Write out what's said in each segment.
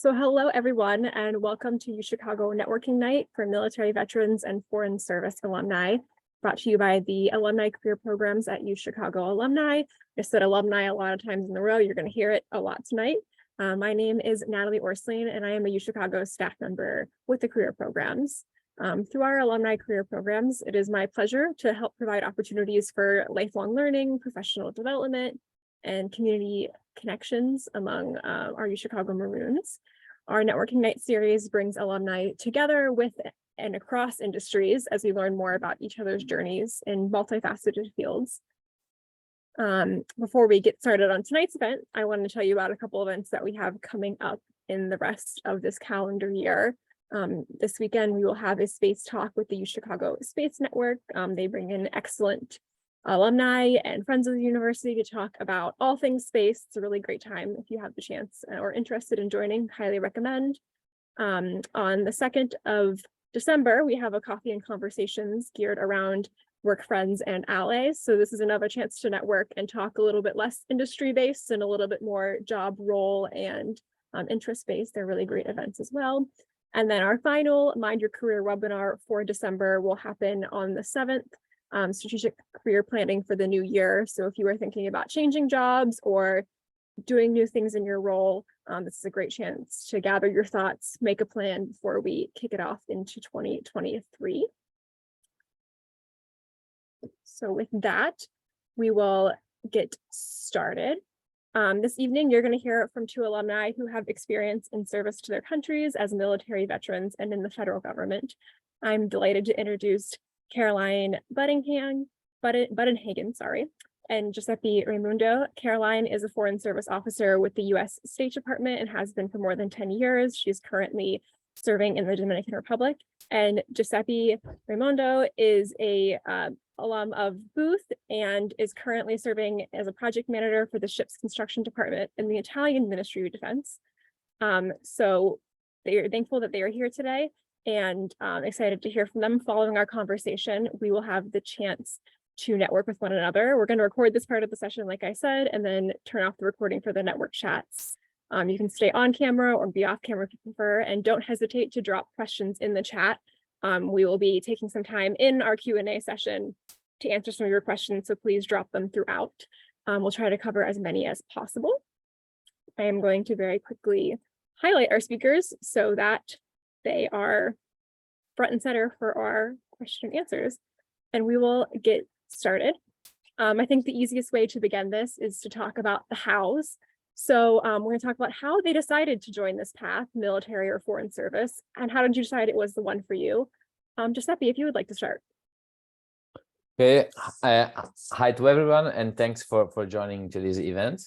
So hello, everyone, and welcome to UChicago Networking Night for Military Veterans and Foreign Service Alumni, brought to you by the Alumni Career Programs at UChicago Alumni. I said alumni a lot of times in a row. You're going to hear it a lot tonight. My name is Natalie Orsling, and I am a UChicago staff member with the career programs. Through our alumni career programs, it is my pleasure to help provide opportunities for lifelong learning, professional development, and community connections among our UChicago Maroons. Our networking night series brings alumni together with and across industries as we learn more about each other's journeys in multifaceted fields. Before we get started on tonight's event, I want to tell you about a couple events that we have coming up in the rest of this calendar year. This weekend, we will have a space talk with the UChicago Space Network. They bring in excellent alumni and friends of the university to talk about all things space. It's a really great time if you have the chance or interested in joining, highly recommend. On the 2nd of December, we have a coffee and conversations geared around work friends and allies. So this is another chance to network and talk a little bit less industry-based and a little bit more job role and interest-based. They're really great events as well. And then our final Mind Your Career webinar for December will happen on the 7th. Strategic career planning for the new year. So if you are thinking about changing jobs or doing new things in your role, this is a great chance to gather your thoughts, make a plan before we kick it off into 2023. So with that, we will get started. This evening, you're going to hear from two alumni who have experience in service to their countries as military veterans and in the federal government. I'm delighted to introduce Caroline Buddingham, and Giuseppe Raimundo. Caroline is a Foreign Service officer with the U.S. State Department and has been for more than 10 years. She's currently serving in the Dominican Republic. And Giuseppe Raimundo is a alum of Booth and is currently serving as a project manager for the ship's construction department in the Italian Ministry of Defense. So they are thankful that they are here today, and excited to hear from them. Following our conversation, we will have the chance to network with one another. We're going to record this part of the session, like I said, and then turn off the recording for the network chats. You can stay on camera or be off camera if you prefer, and don't hesitate to drop questions in the chat. We will be taking some time in our Q&A session to answer some of your questions, so please drop them throughout. We'll try to cover as many as possible. I am going to very quickly highlight our speakers so that they are front and center for our question and answers, and we will get started. I think the easiest way to begin this is to talk about the hows. So we're going to talk about how they decided to join this path, military or foreign service, and how did you decide it was the one for you? Giuseppe, if you would like to start. Okay, hi to everyone, and thanks for joining to this event.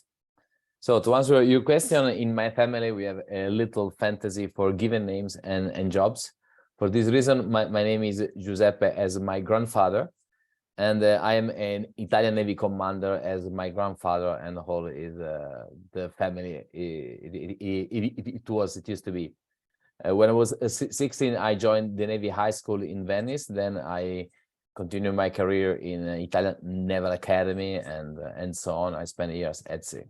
So to answer your question, in my family, we have a little fantasy for given names and jobs. For this reason, my name is Giuseppe as my grandfather, and I am an Italian Navy commander as my grandfather, and the whole is the family it used to be. When I was 16, I joined the Navy High School in Venice. Then I continued my career in Italian Naval Academy and so on. I spent years at sea.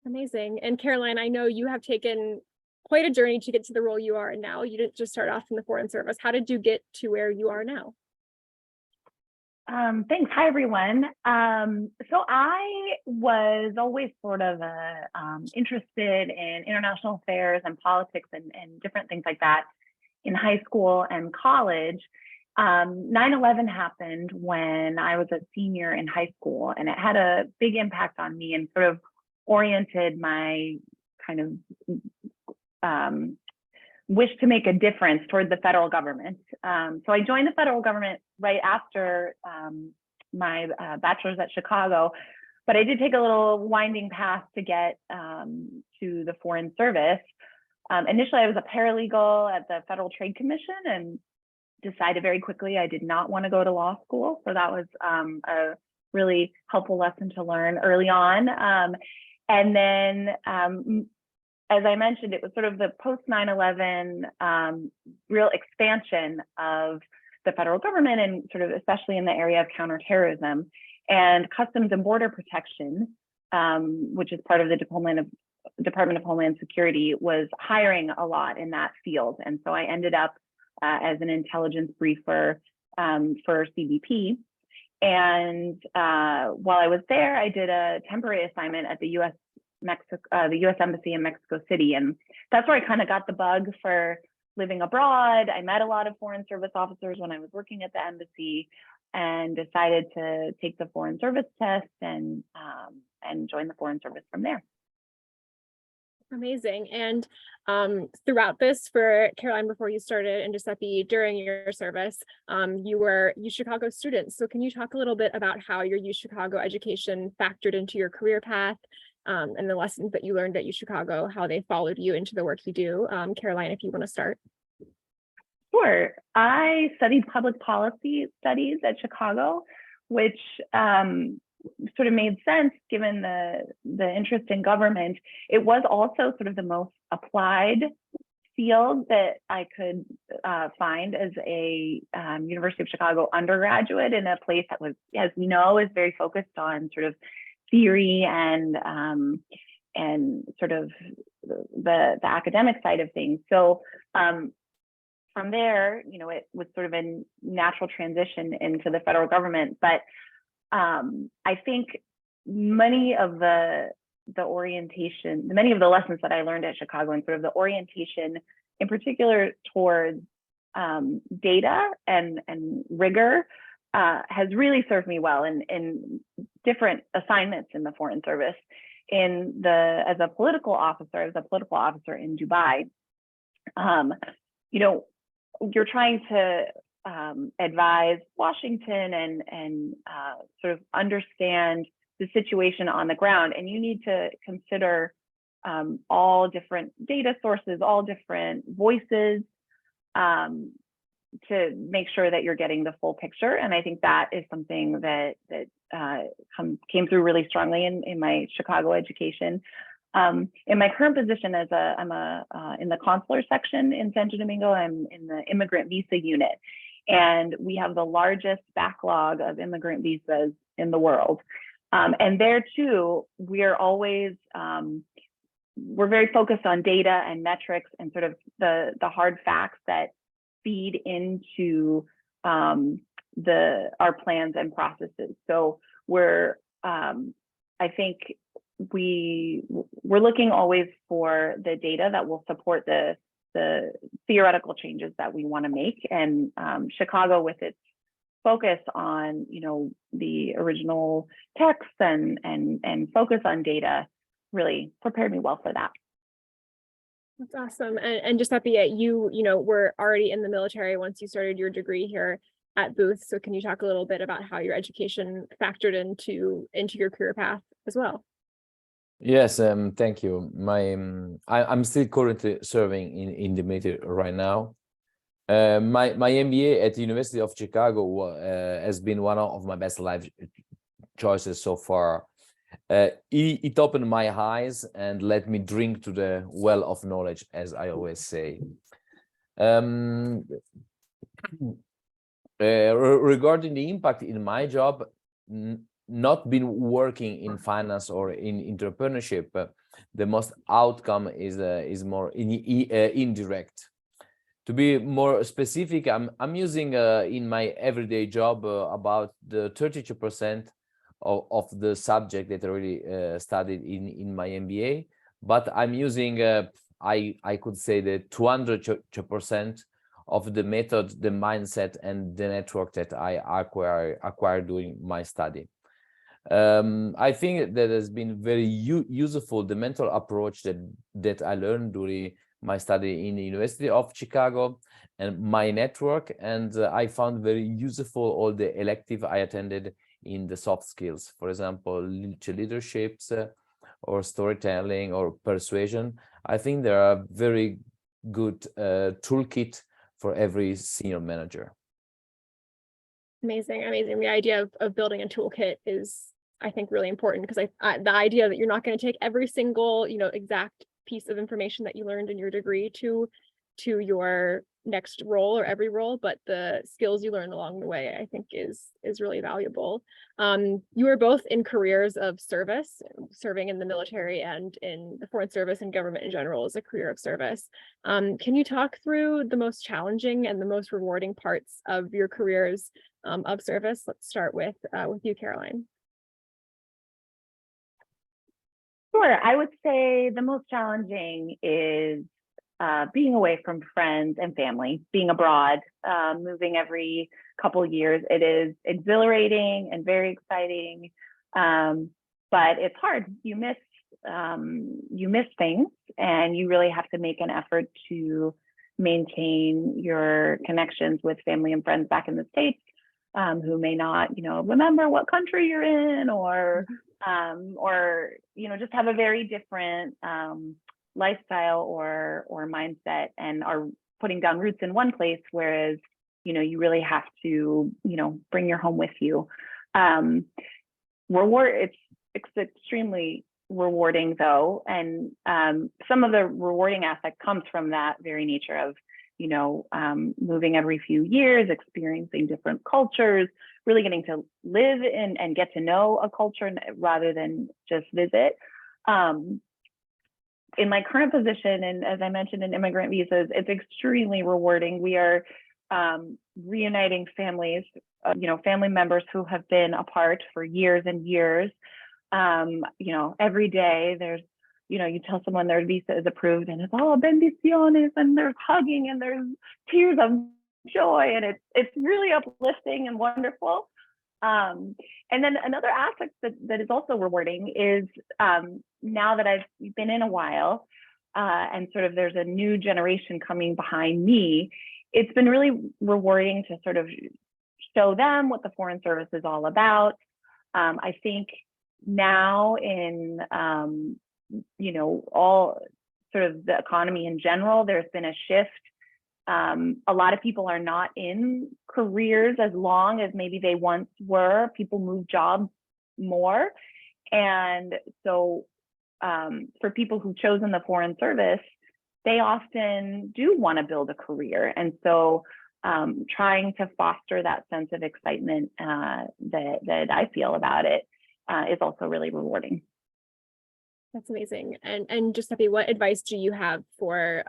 Amazing. And Caroline, I know you have taken quite a journey to get to the role you are in now. You didn't just start off in the Foreign Service. How did you get to where you are now? Thanks. Hi, everyone. So I was always sort of interested in international affairs and politics and different things like that in high school and college. 9/11 happened when I was a senior in high school, and it had a big impact on me and sort of oriented my kind of wish to make a difference toward the federal government. So I joined the federal government right after my bachelor's at Chicago, but I did take a little winding path to get to the Foreign Service. Initially, I was a paralegal at the Federal Trade Commission and decided very quickly I did not want to go to law school. So that was a really helpful lesson to learn early on. And then, as I mentioned, it was sort of the post 9/11 real expansion of the federal government, and sort of especially in the area of counterterrorism and Customs and Border Protection, which is part of the Department Department of Homeland Security was hiring a lot in that field. And so I ended up as an intelligence briefer for CBP. And while I was there, I did a temporary assignment at the U.S. Embassy in Mexico City. And that's where I kind of got the bug for living abroad. I met a lot of Foreign Service officers when I was working at the embassy, and decided to take the Foreign Service test and join the Foreign Service from there. Amazing. And throughout this, for Caroline, before you started, and Giuseppe, during your service, you were UChicago students. So can you talk a little bit about how your UChicago education factored into your career path, and the lessons that you learned at UChicago, how they followed you into the work you do? Caroline, if you want to start. Sure. I studied public policy studies at Chicago, which sort of made sense given the interest in government. It was also sort of the most applied field that I could find as a University of Chicago undergraduate, in a place that was, as we know, is very focused on sort of theory and sort of the academic side of things. So from there, you know, it was sort of a natural transition into the federal government. But I think many of the lessons that I learned at Chicago, and sort of the orientation in particular towards data and rigor, has really served me well in different assignments in the Foreign Service. As a political officer, in Dubai. You know, you're trying to advise Washington and sort of understand the situation on the ground, and you need to consider all different data sources, all different voices, to make sure that you're getting the full picture. And I think that is something that came through really strongly in my Chicago education. In my current position I'm in the consular section in Santo Domingo. I'm in the immigrant visa unit, and we have the largest backlog of immigrant visas in the world. And there too, we're always, we're very focused on data and metrics and sort of the hard facts that feed into our plans and processes. So we're, I think we're looking always for the data that will support the theoretical changes that we want to make. And Chicago, with its focus on, you know, the original text and focus on data, really prepared me well for that. That's awesome. And Giuseppe, you know, were already in the military once you started your degree here at Booth. So can you talk a little bit about how your education factored into your career path as well? Yes, thank you. I'm still currently serving in the military right now. My MBA at the University of Chicago has been one of my best life choices so far. It opened my eyes and let me drink to the well of knowledge, as I always say. Regarding the impact in my job, not been working in finance or in entrepreneurship, the most outcome is more indirect. To be more specific, I'm using in my everyday job about the 32% of the subject that I really studied in my MBA, but I'm using I could say the 200% of the method, the mindset, and the network that I acquired during my study. I think that has been very useful, the mental approach that I learned during my study in the University of Chicago and my network, and I found very useful all the elective I attended in the soft skills, for example, leaderships or storytelling or persuasion. I think they are a very good toolkit for every senior manager. Amazing. The idea of building a toolkit is, I think, really important, because the idea that you're not going to take every single, you know, exact piece of information that you learned in your degree to your next role or every role, but the skills you learn along the way, I think is really valuable. You are both in careers of service, serving in the military and in the foreign service, and government in general is a career of service. Can you talk through the most challenging and the most rewarding parts of your careers of service? Let's start with you, Caroline. Sure. I would say the most challenging is being away from friends and family, being abroad, moving every couple years. It is exhilarating and very exciting, but it's hard. You miss things, and you really have to make an effort to maintain your connections with family and friends back in the States, who may not, remember what country you're in, or just have a very different lifestyle or mindset, and are putting down roots in one place, whereas you really have to bring your home with you. It's extremely rewarding though, and some of the rewarding aspect comes from that very nature of moving every few years, experiencing different cultures, really getting to live in and get to know a culture rather than just visit. In my current position, and as I mentioned in immigrant visas, it's extremely rewarding. We are reuniting families, family members who have been apart for years and years. Every day there's, you tell someone their visa is approved, and it's all bendiciones, and there's hugging and there's tears of joy, and it's really uplifting and wonderful. And then another aspect that is also rewarding is now that I've been in a while, and sort of there's a new generation coming behind me, it's been really rewarding to sort of show them what the Foreign Service is all about. I think now in all sort of the economy in general, there's been a shift. A lot of people are not in careers as long as maybe they once were. People move jobs more. And so for people who've chosen the Foreign Service, they often do want to build a career. And so trying to foster that sense of excitement that I feel about it is also really rewarding. That's amazing. And just Giuseppe, what advice do you have for,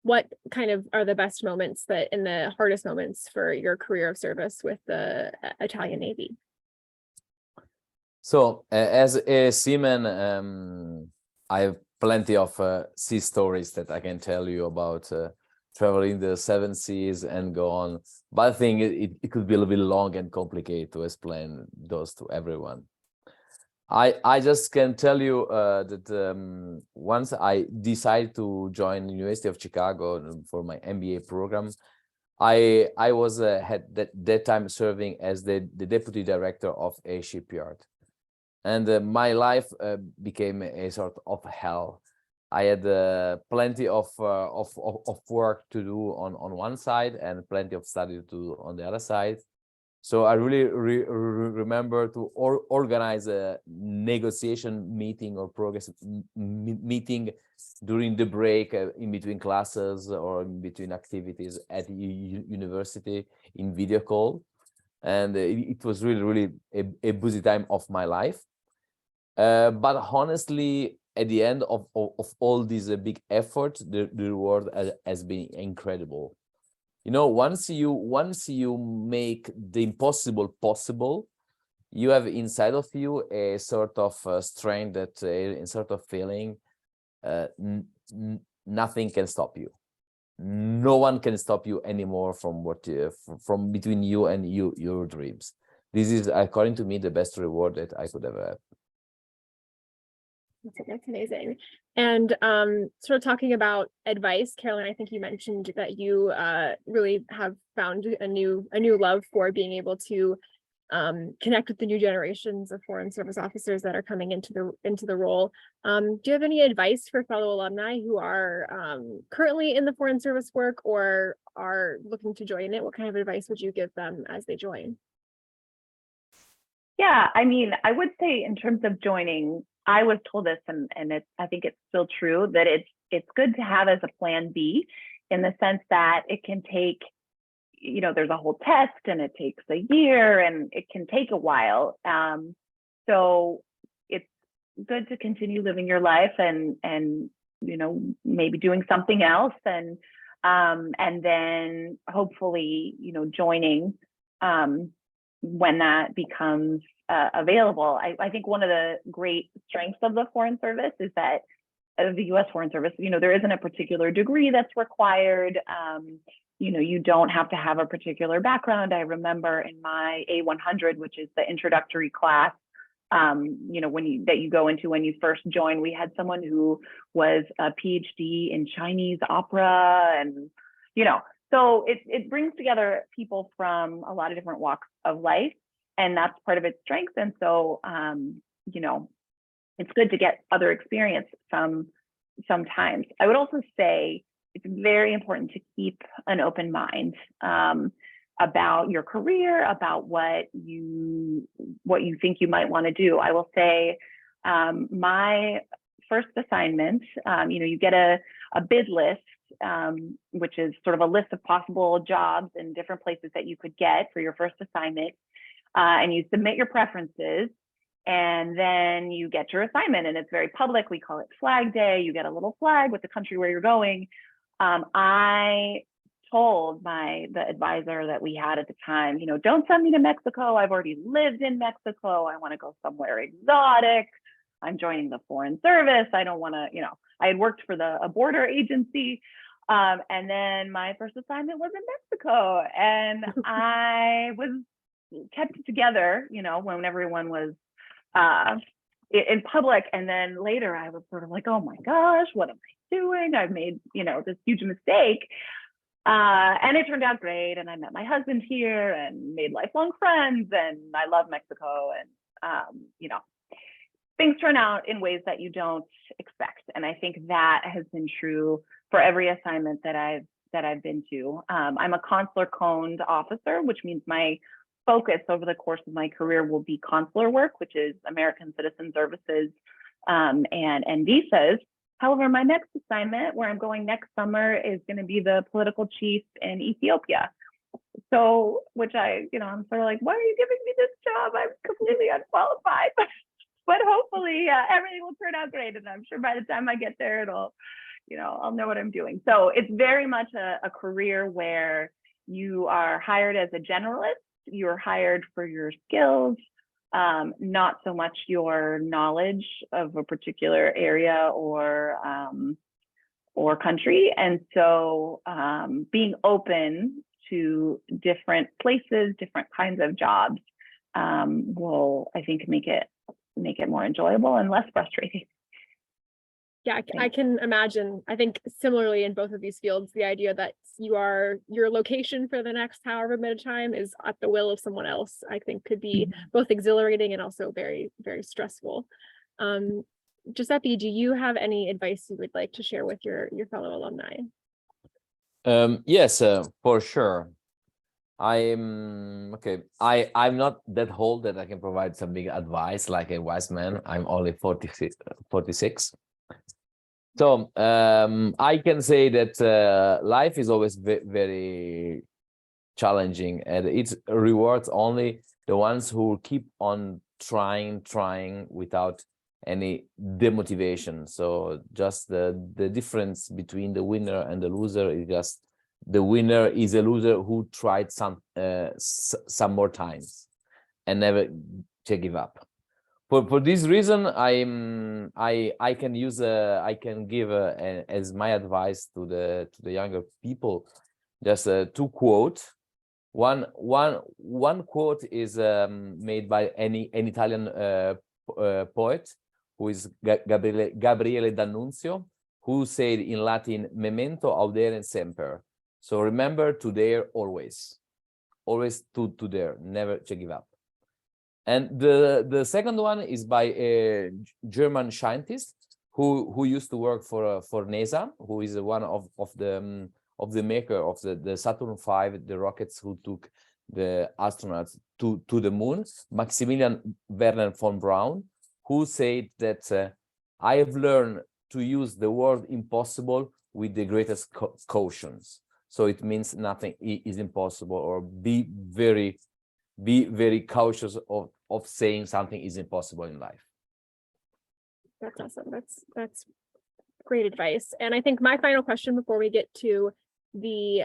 what kind of are the best moments and the hardest moments for your career of service with the Italian Navy? So as a seaman, I have plenty of sea stories that I can tell you about traveling the 7 seas and go on. But I think it could be a little bit long and complicated to explain those to everyone. I just can tell you that once I decided to join the University of Chicago for my MBA program, I was had that time serving as the deputy director of a shipyard, and my life became a sort of hell. I had plenty of work to do on one side and plenty of study to do on the other side. So I really remember to organize a negotiation meeting or progress meeting during the break in between classes or in between activities at university in video call. And it was really a busy time of my life. But honestly, at the end of all these big efforts, the reward has been incredible. Once you make the impossible possible, you have inside of you a sort of strength, that a sort of feeling, nothing can stop you. No one can stop you anymore from between you and your dreams. This is, according to me, the best reward that I could ever have. That's amazing. And sort of talking about advice, Caroline, I think you mentioned that you really have found a new love for being able to connect with the new generations of Foreign Service officers that are coming into the role. Do you have any advice for fellow alumni who are currently in the Foreign Service work or are looking to join it? What kind of advice would you give them as they join? Yeah, I mean, I would say in terms of joining, I was told this, and I think it's still true, that it's good to have as a plan B in the sense that it can take, there's a whole test and it takes a year and it can take a while. So it's good to continue living your life and maybe doing something else and then hopefully, joining when that becomes available. I think one of the great strengths of the Foreign Service is that the U.S. Foreign Service, there isn't a particular degree that's required. You don't have to have a particular background. I remember in my A100, which is the introductory class, that you go into when you first join, we had someone who was a PhD in Chinese opera, and so it brings together people from a lot of different walks of life, and that's part of its strength. And so it's good to get other experience sometimes. I would also say it's very important to keep an open mind about your career, about what you think you might want to do. I will say my first assignment, you get a bid list, which is sort of a list of possible jobs and different places that you could get for your first assignment. And you submit your preferences, and then you get your assignment, and it's very public. We call it Flag Day. You get a little flag with the country where you're going. I told the advisor that we had at the time, don't send me to Mexico. I've already lived in Mexico. I want to go somewhere exotic. I'm joining the Foreign Service. I don't want to, I had worked for a border agency. And then my first assignment was in Mexico, and I was kept it together, when everyone was in public. And then later I was sort of like, oh my gosh, what am I doing? I've made, this huge mistake. And it turned out great. And I met my husband here and made lifelong friends, and I love Mexico. And, things turn out in ways that you don't expect. And I think that has been true for every assignment that I've been to. I'm a consular coned officer, which means my focus over the course of my career will be consular work, which is American citizen services and visas. However, my next assignment, where I'm going next summer, is going to be the political chief in Ethiopia. So, which I'm sort of like, why are you giving me this job? I'm completely unqualified, but hopefully everything will turn out great. And I'm sure by the time I get there, I'll know what I'm doing. So it's very much a career where you are hired as a generalist. You're hired for your skills, not so much your knowledge of a particular area or country. And so being open to different places, different kinds of jobs will, I think, make it more enjoyable and less frustrating. Yeah, I can imagine. I think similarly in both of these fields, the idea that your location for the next however bit of time is at the will of someone else, I think could be both exhilarating and also very, very stressful. Giuseppe, do you have any advice you would like to share with your fellow alumni? Yes, for sure. I'm I'm not that old that I can provide some big advice like a wise man. I'm only 46. So I can say that life is always very challenging, and it rewards only the ones who keep on trying without any demotivation. So just the difference between the winner and the loser is just the winner is a loser who tried some more times and never to give up. For this reason, I can give as my advice to the younger people just two quotes. One quote is made by an Italian poet who is Gabriele D'Annunzio, who said in Latin, "Memento audere semper." So remember to dare always to dare, never to give up. And the second one is by a German scientist who used to work for NASA, who is one of the maker of the Saturn V, the rockets who took the astronauts to the moon, Maximilian Werner von Braun, who said that I have learned to use the word impossible with the greatest cautions. So it means nothing is impossible, or be very cautious of saying something is impossible in life. That's awesome. That's great advice. And I think my final question before we get to the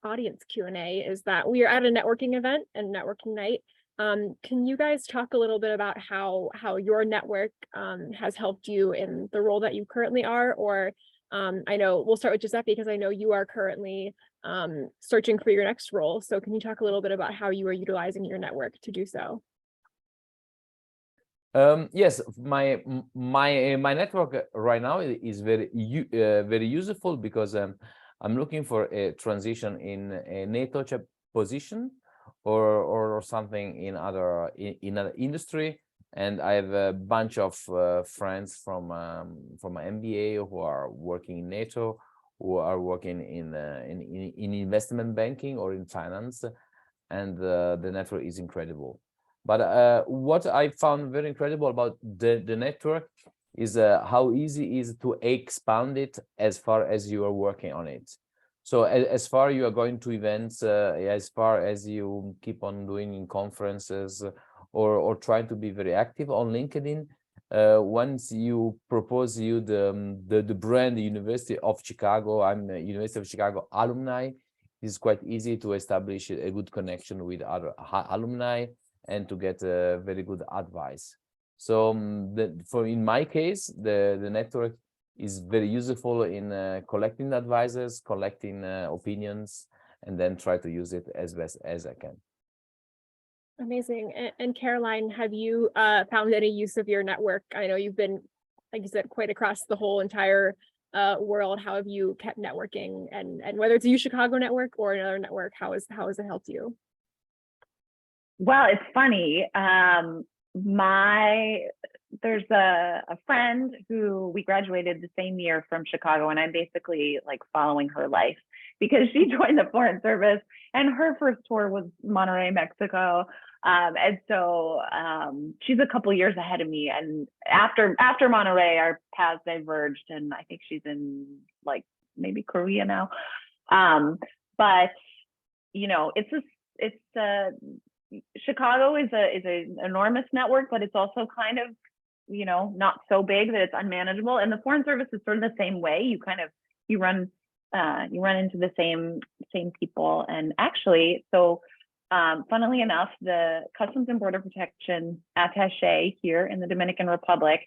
audience Q&A is that we are at a networking event and networking night. Can you guys talk a little bit about how your network has helped you in the role that you currently are? Or I know we'll start with Giuseppe, because I know you are currently searching for your next role. So can you talk a little bit about how you are utilizing your network to do so? Yes, my network right now is very useful, because I'm looking for a transition in a NATO position or something in other industry, and I have a bunch of friends from my MBA who are working in NATO, who are working in investment banking or in finance, and the network is incredible. But what I found very incredible about the network is how easy it is to expand it as far as you are working on it. So as far you are going to events, as far as you keep on doing in conferences, or trying to be very active on LinkedIn, once you propose the brand University of Chicago, I'm a University of Chicago alumni, it's quite easy to establish a good connection with other alumni and to get very good advice. So in my case, the network is very useful in collecting advices, collecting opinions, and then try to use it as best as I can. Amazing. And Caroline, have you found any use of your network? I know you've been, like you said, quite across the whole entire world. How have you kept networking, and whether it's a UChicago network or another network, how has it helped you? Well, it's funny. There's a friend who we graduated the same year from Chicago, and I'm basically like following her life, because she joined the Foreign Service and her first tour was Monterrey, Mexico. And so she's a couple years ahead of me. And after Monterrey, our paths diverged, and I think she's in like maybe Korea now. But you know, Chicago is an enormous network, but it's also kind of, you know, not so big that it's unmanageable. And the Foreign Service is sort of the same way. You run into the same people. And actually, so funnily enough, the Customs and Border Protection attaché here in the Dominican Republic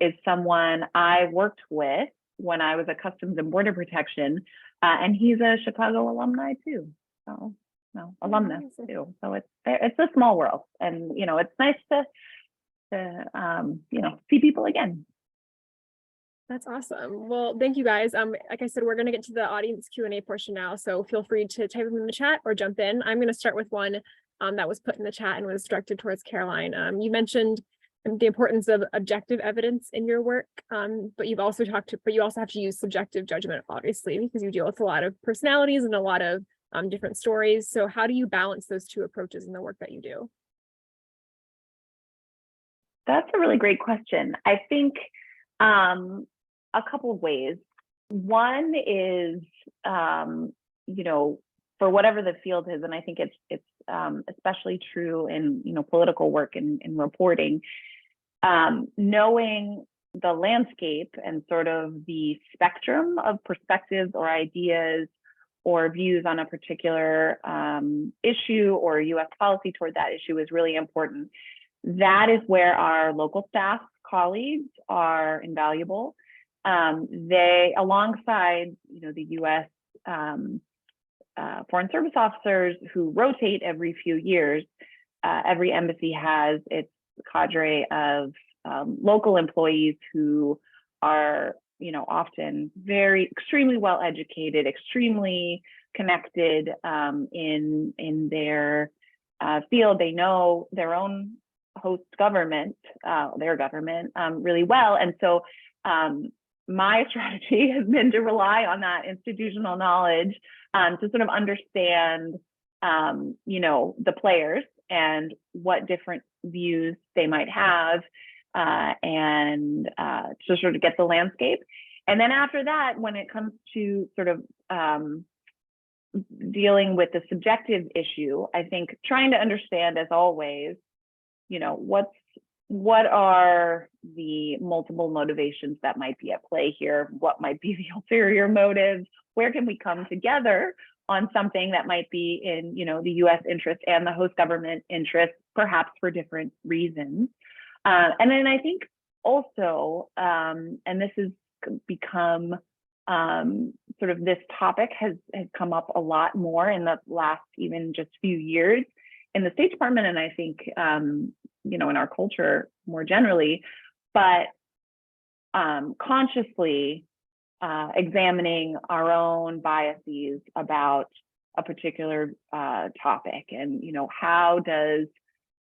is someone I worked with when I was at Customs and Border Protection, and he's a Chicago alumni too. So. No, alumnus too. So it's a small world, and you know, it's nice to you know, see people again. That's awesome. Well, thank you guys. Like I said, we're going to get to the audience Q&A portion now, so feel free to type them in the chat or jump in. I'm going to start with one that was put in the chat and was directed towards Caroline. You mentioned the importance of objective evidence in your work, but you also have to use subjective judgment, obviously, because you deal with a lot of personalities and a lot of different stories. So how do you balance those two approaches in the work that you do? That's a really great question. I think a couple of ways. One is, you know, for whatever the field is, and I think it's especially true in, you know, political work and reporting, knowing the landscape and sort of the spectrum of perspectives or ideas or views on a particular issue or U.S. policy toward that issue is really important. That is where our local staff colleagues are invaluable. They, alongside, you know, the U.S. Foreign Service officers who rotate every few years, every embassy has its cadre of local employees who are, you know, often extremely well educated, extremely connected in their field. They know their own host government, their government, really well. And so my strategy has been to rely on that institutional knowledge to sort of understand, you know, the players and what different views they might have, and to sort of get the landscape. And then after that, when it comes to sort of dealing with the subjective issue, I think trying to understand, as always, what are the multiple motivations that might be at play here? What might be the ulterior motives? Where can we come together on something that might be in, the U.S. interest and the host government interest, perhaps for different reasons? And then I think also, and this has become sort of, this topic has come up a lot more in the last even just few years in the State Department, and I think in our culture more generally, but consciously examining our own biases about a particular topic, and how does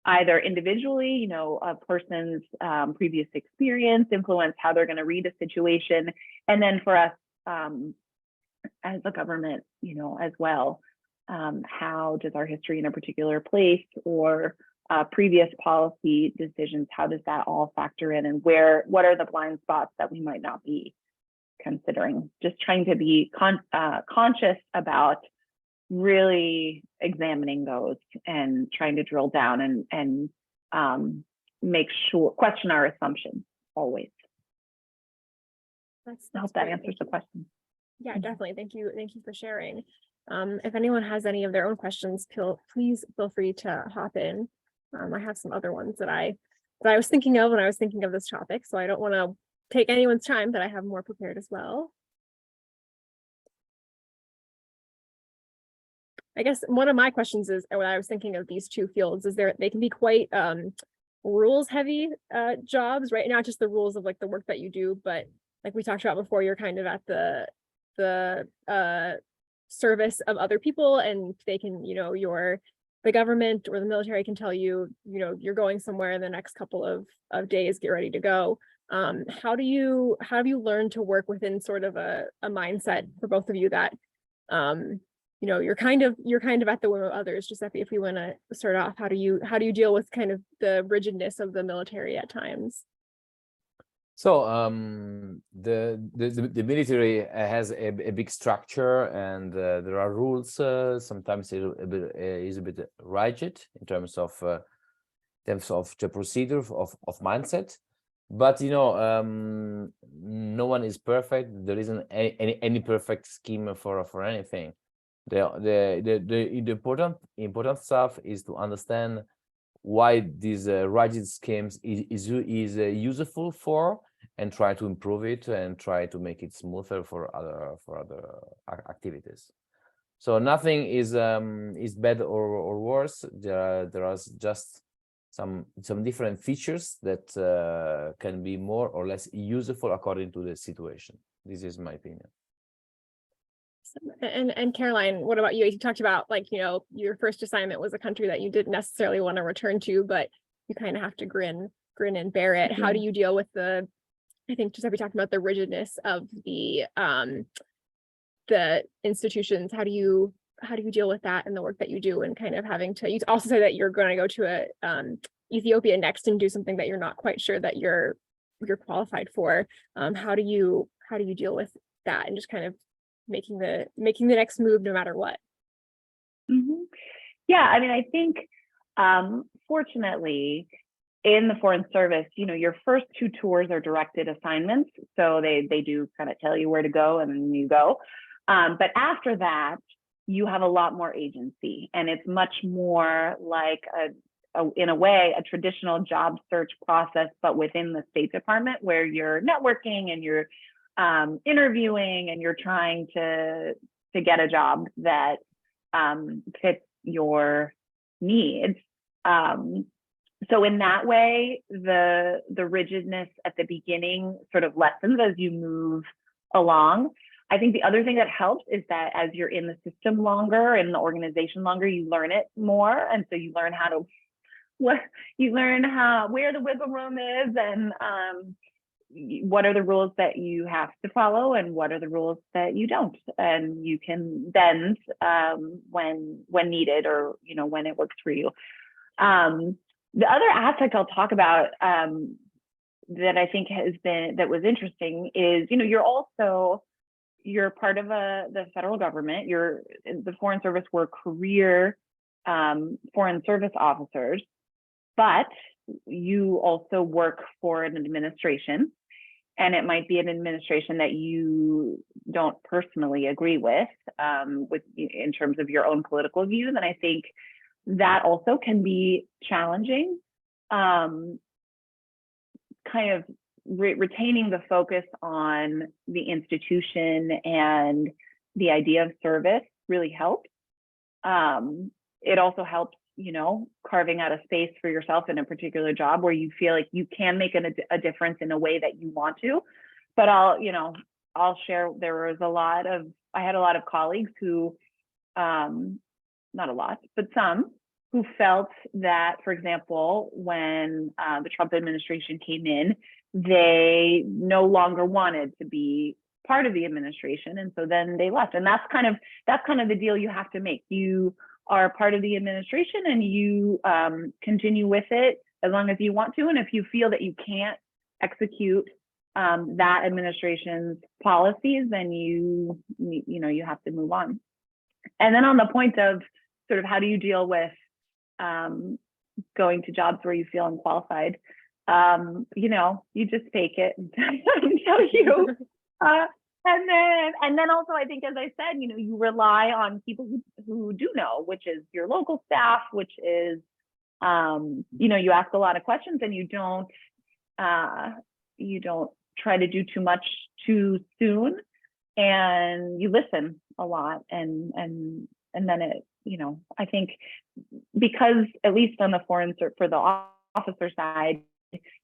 either individually, a person's previous experience influence how they're going to read a situation, and then for us as a government, as well, how does our history in a particular place or previous policy decisions, how does that all factor in, and what are the blind spots that we might not be considering? Just trying to be conscious about really examining those and trying to drill down and make sure, question our assumptions always. I hope that answers the question. Yeah, definitely. Thank you for sharing. If anyone has any of their own questions, please feel free to hop in. I have some other ones that I was thinking of when I was thinking of this topic, so I don't want to take anyone's time, but I have more prepared as well. I guess one of my questions is, when I was thinking of these two fields, is they can be quite rules heavy jobs, right? Not just the rules of like the work that you do, but like we talked about before, you're kind of at the service of other people, and they can, the government or the military can tell you, you're going somewhere in the next couple of days, get ready to go. How have you learned to work within sort of a mindset for both of you that you're kind of at the whim of others? Just if we want to start off, how do you deal with kind of the rigidness of the military at times? So the military has a big structure, and there are rules. Sometimes it is a bit rigid in terms of the procedure of mindset. But no one is perfect. There isn't any perfect scheme for anything. The important stuff is to understand why these rigid schemes is useful for, and try to improve it and try to make it smoother for other activities. So nothing is bad or worse. There are just some different features that can be more or less useful according to the situation. This is my opinion. And Caroline, what about you? You talked about your first assignment was a country that you didn't necessarily want to return to, but you kind of have to grin and bear it. Mm-hmm. How do you deal with I think Giuseppe talked about the rigidness of the institutions. How do you deal with that in the work that you do, and kind of having to, you also say that you're going to go to Ethiopia next and do something that you're not quite sure that you're qualified for. How do you deal with that and just kind of making the next move no matter what? Mm-hmm. Yeah, I mean, I think fortunately in the Foreign Service, your first two tours are directed assignments, so they do kind of tell you where to go and then you go. But after that, you have a lot more agency, and it's much more like in a way a traditional job search process, but within the State Department, where you're networking and you're interviewing and you're trying to get a job that fits your needs. So in that way, the rigidness at the beginning sort of lessens as you move along. I think the other thing that helps is that as you're in the system longer, in the organization longer, you learn it more, and so you learn where the wiggle room is, and what are the rules that you have to follow and what are the rules that you don't, and you can bend when needed, or when it works for you. The other aspect I'll talk about that I think that was interesting is, you're part of the federal government. The Foreign Service were career Foreign Service officers, but you also work for an administration, and it might be an administration that you don't personally agree with in terms of your own political views. And I think that also can be challenging, kind of retaining the focus on the institution and the idea of service really helps. It also helps, carving out a space for yourself in a particular job where you feel like you can make a difference in a way that you want to. But I'll share, I had a lot of colleagues who, not a lot, but some, who felt that, for example, when the Trump administration came in, they no longer wanted to be part of the administration, and so then they left. And that's kind of the deal you have to make. You are part of the administration, and you continue with it as long as you want to. And if you feel that you can't execute that administration's policies, then you have to move on. And then on the point of sort of how do you deal with going to jobs where you feel unqualified, you just fake it until you and then also, I think, as I said, you rely on people who do know, which is your local staff, which is you ask a lot of questions, and you don't try to do too much too soon, and you listen a lot, and then it, I think, because at least on the for the officer side,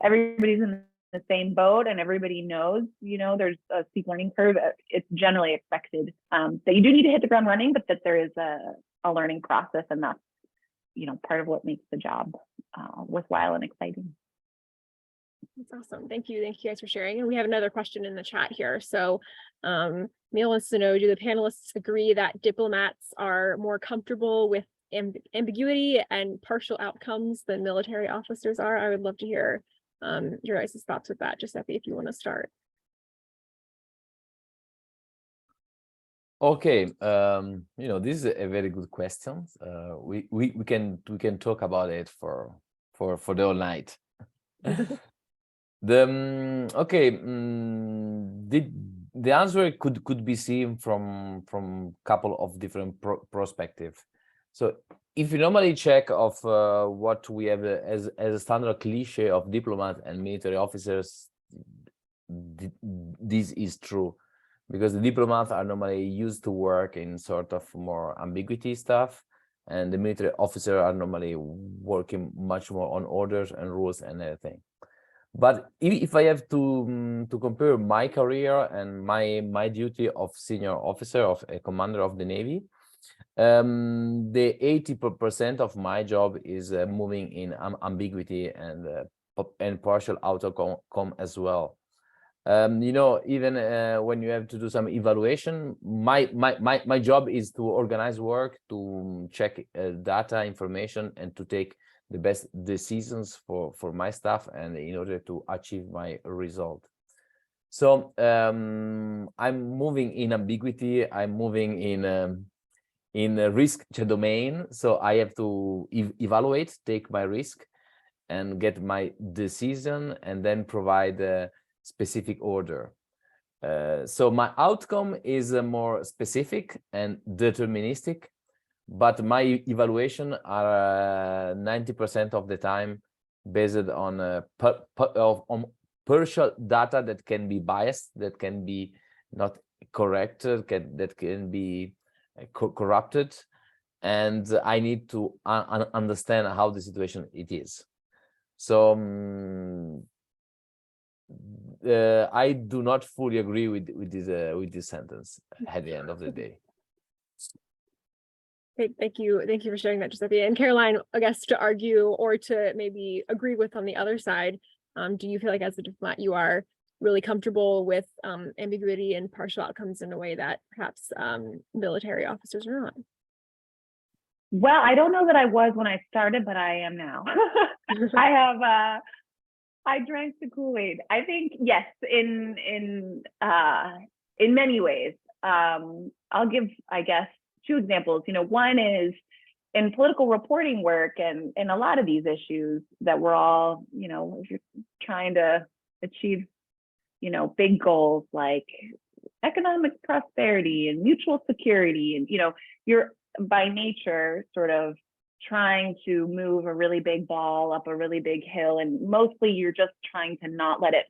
everybody's in the same boat, and everybody knows, there's a steep learning curve. It's generally expected that you do need to hit the ground running, but that there is a learning process, and that's, part of what makes the job worthwhile and exciting. That's awesome. Thank you. Thank you guys for sharing. And we have another question in the chat here. So Neil wants to know, do the panelists agree that diplomats are more comfortable with ambiguity and partial outcomes than military officers are? I would love to hear your guys' thoughts with that. Giuseppe, if you want to start. Okay, this is a very good question. We can talk about it for the whole night. The answer could be seen from couple of different perspectives. So if you normally check of what we have as a standard cliche of diplomat and military officers, this is true, because the diplomats are normally used to work in sort of more ambiguity stuff, and the military officers are normally working much more on orders and rules and everything. But if I have to compare my career and my duty of senior officer, of a commander of the Navy, the 80% of my job is moving in ambiguity and partial outcome as well. Even when you have to do some evaluation, my job is to organize work, to check data information, and to take the best decisions for my staff, and in order to achieve my result. So I'm moving in ambiguity. I'm moving in a risk domain. So I have to evaluate, take my risk, and get my decision, and then provide a specific order. So my outcome is more specific and deterministic, but my evaluation are 90% of the time based on partial data that can be biased, that can be not correct, that can be corrupted, and I need to understand how the situation it is. So I do not fully agree with this sentence at the end of the day. Great, thank you for sharing that, Giuseppe. And Caroline, I guess, to argue or to maybe agree with on the other side, do you feel like as a diplomat you are really comfortable with ambiguity and partial outcomes in a way that perhaps military officers are not? Well, I don't know that I was when I started, but I am now. I I drank the Kool-Aid. I think yes, in many ways. I'll give, I guess, two examples. One is in political reporting work and a lot of these issues that we're all, if you're trying to achieve, big goals like economic prosperity and mutual security, and you're by nature sort of trying to move a really big ball up a really big hill, and mostly you're just trying to not let it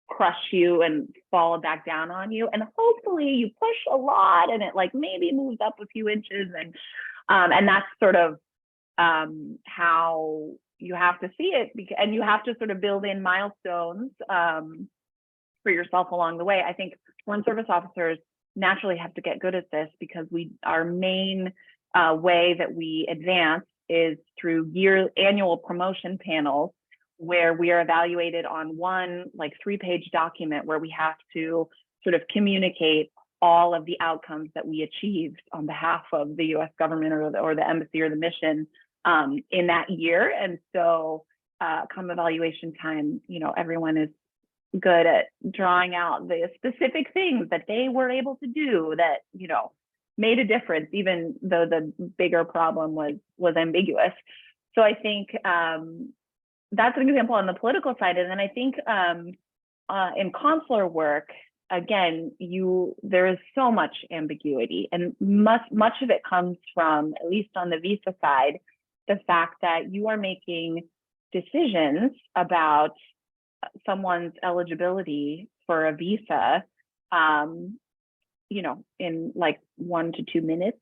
crush you and fall back down on you, and hopefully you push a lot and it like maybe moves up a few inches, and that's sort of how you have to see it, and you have to sort of build in milestones for yourself along the way. I think Foreign Service officers naturally have to get good at this because our main way that we advance is through annual promotion panels, where we are evaluated on one 3-page document where we have to sort of communicate all of the outcomes that we achieved on behalf of the U.S. government or the embassy or the mission in that year. And so come evaluation time, everyone is good at drawing out the specific things that they were able to do that, made a difference, even though the bigger problem was ambiguous. So I think that's an example on the political side. And then I think in consular work, again, there is so much ambiguity, and much of it comes from, at least on the visa side, the fact that you are making decisions about someone's eligibility for a visa in 1 to 2 minutes,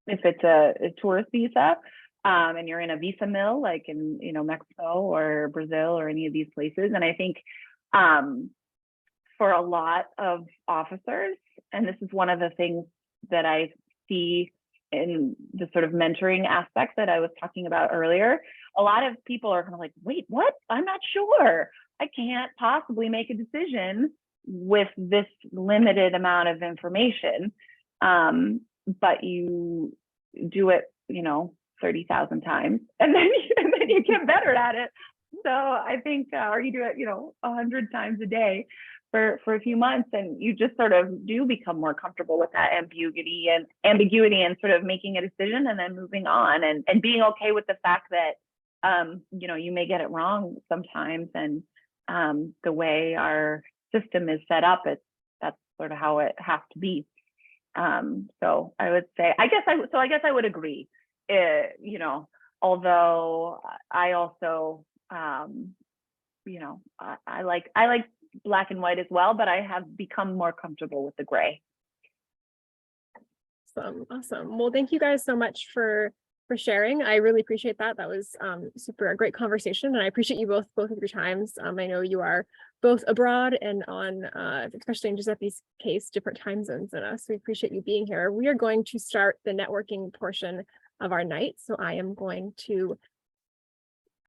if it's a tourist visa, and you're in a visa mill, like in, Mexico or Brazil or any of these places. And I think for a lot of officers, and this is one of the things that I see in the sort of mentoring aspect that I was talking about earlier, a lot of people are kind of like, wait, what? I'm not sure. I can't possibly make a decision with this limited amount of information. But you do it, 30,000 times, and then you get better at it. So I think, or you do it, 100 times a day for a few months, and you just sort of do become more comfortable with that ambiguity and sort of making a decision and then moving on, and being okay with the fact that, you may get it wrong sometimes, and the way our system is set up, that's sort of how it has to be. So I would say, I guess I would agree. Although I also, I like black and white as well, but I have become more comfortable with the gray. Awesome. Well, thank you guys so much for sharing. I really appreciate that. That was a great conversation, and I appreciate you both of your times. I know you are both abroad and on, especially in Giuseppe's case, different time zones than us. We appreciate you being here. We are going to start the networking portion of our night. So I am going to